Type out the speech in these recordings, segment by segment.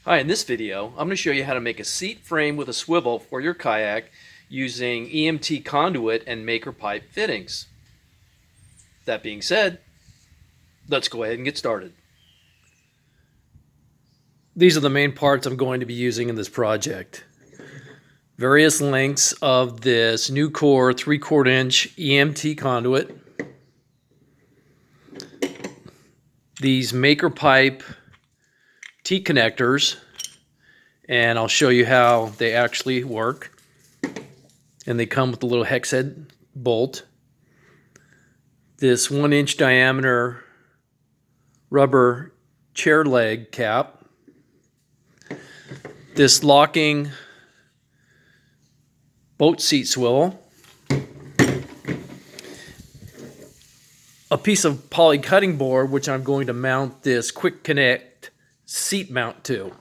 Hi, in this video, I'm going to show you how to make a seat frame with a swivel for your kayak using EMT Conduit and maker pipe fittings. That being said, let's go ahead and get started. These are the main parts I'm going to be using in this project. Various lengths of this new core 3/4 inch EMT conduit. These maker pipe T connectors, and I'll show you how they actually work. And they come with a little hex head bolt. This 1-inch diameter rubber chair leg cap. This locking boat seat swivel. A piece of poly cutting board which I'm going to mount this quick connect seat mount to.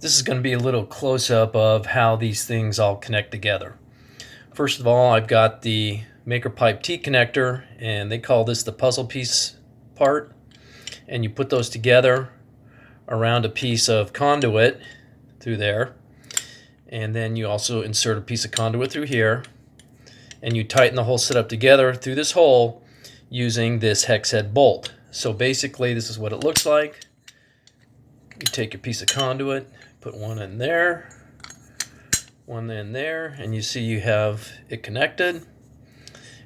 This is going to be a little close-up of how these things all connect together. First of all, I've got the maker pipe T connector, and they call this the puzzle piece part. And you put those together around a piece of conduit through there. And then you also insert a piece of conduit through here. And you tighten the whole setup together through this hole using this hex head bolt. So basically this is what it looks like. You take your piece of conduit, put one in there, one in there, and you see you have it connected.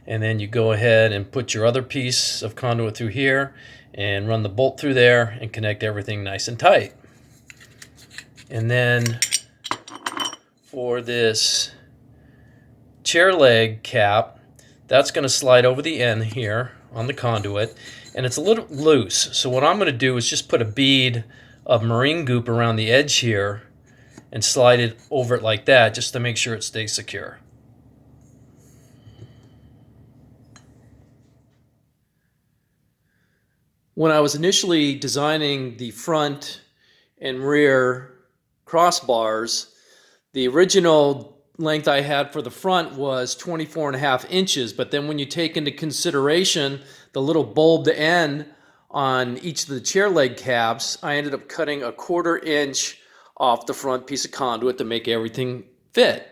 And then you go ahead and put your other piece of conduit through here and run the bolt through there and connect everything nice and tight. And then for this chair leg cap, that's going to slide over the end here on the conduit, and it's a little loose. So what I'm going to do is just put a bead of marine goop around the edge here and slide it over it like that, just to make sure it stays secure. When I was initially designing the front and rear crossbars, the original length I had for the front was 24.5 inches, but then when you take into consideration the little bulbed end on each of the chair leg caps, I ended up cutting a 1/4 inch off the front piece of conduit to make everything fit.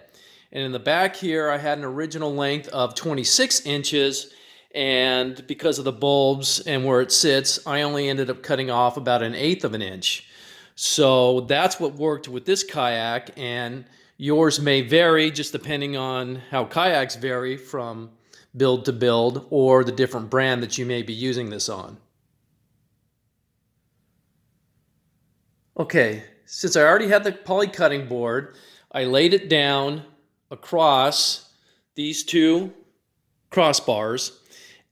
And in the back here, I had an original length of 26 inches, and because of the bulbs and where it sits, I only ended up cutting off about 1/8 of an inch. So that's what worked with this kayak, and yours may vary just depending on how kayaks vary from build to build or the different brand that you may be using this on. Okay, since I already had the poly cutting board, I laid it down across these two crossbars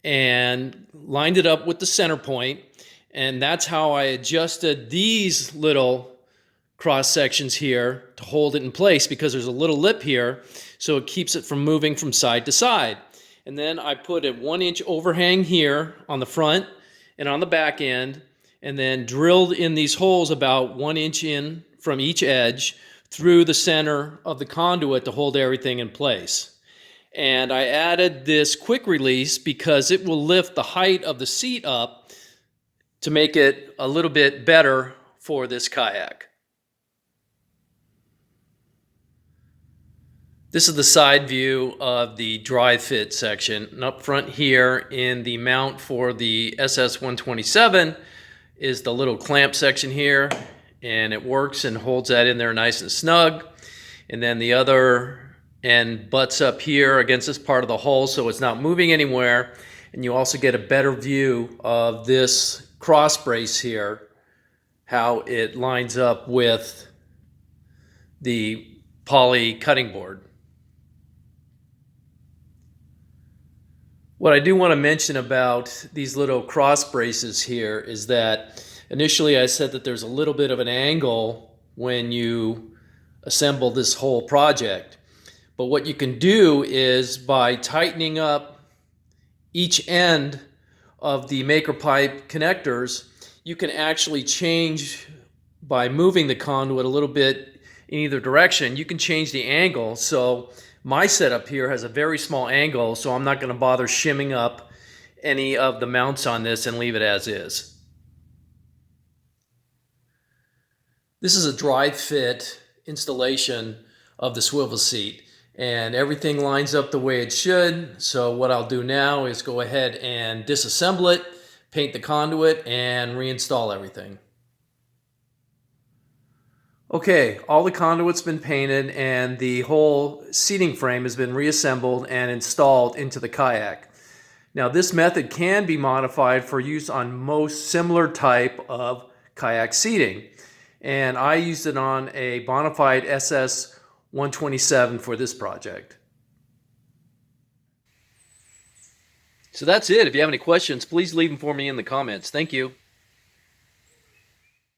and lined it up with the center point, and that's how I adjusted these little cross sections here to hold it in place, because there's a little lip here so it keeps it from moving from side to side. And then I put a 1-inch overhang here on the front and on the back end, and then drilled in these holes about 1 inch in from each edge through the center of the conduit to hold everything in place. And I added this quick release because it will lift the height of the seat up to make it a little bit better for this kayak. This is the side view of the dry fit section. And up front here in the mount for the SS127 is the little clamp section here, and it works and holds that in there nice and snug. And then the other end butts up here against this part of the hull so it's not moving anywhere. And you also get a better view of this cross brace here, how it lines up with the poly cutting board. What I do want to mention about these little cross braces here is that initially I said that there's a little bit of an angle when you assemble this whole project. But what you can do is by tightening up each end of the maker pipe connectors, you can actually change, by moving the conduit a little bit in either direction, you can change the angle. So my setup here has a very small angle, so I'm not going to bother shimming up any of the mounts on this and leave it as is. This is a dry fit installation of the swivel seat, and everything lines up the way it should. So what I'll do now is go ahead and disassemble it, paint the conduit, and reinstall everything. Okay, all the conduit's been painted and the whole seating frame has been reassembled and installed into the kayak. Now this method can be modified for use on most similar type of kayak seating, and I used it on a Bonafide SS127 for this project. So that's it. If you have any questions, please leave them for me in the comments. Thank you.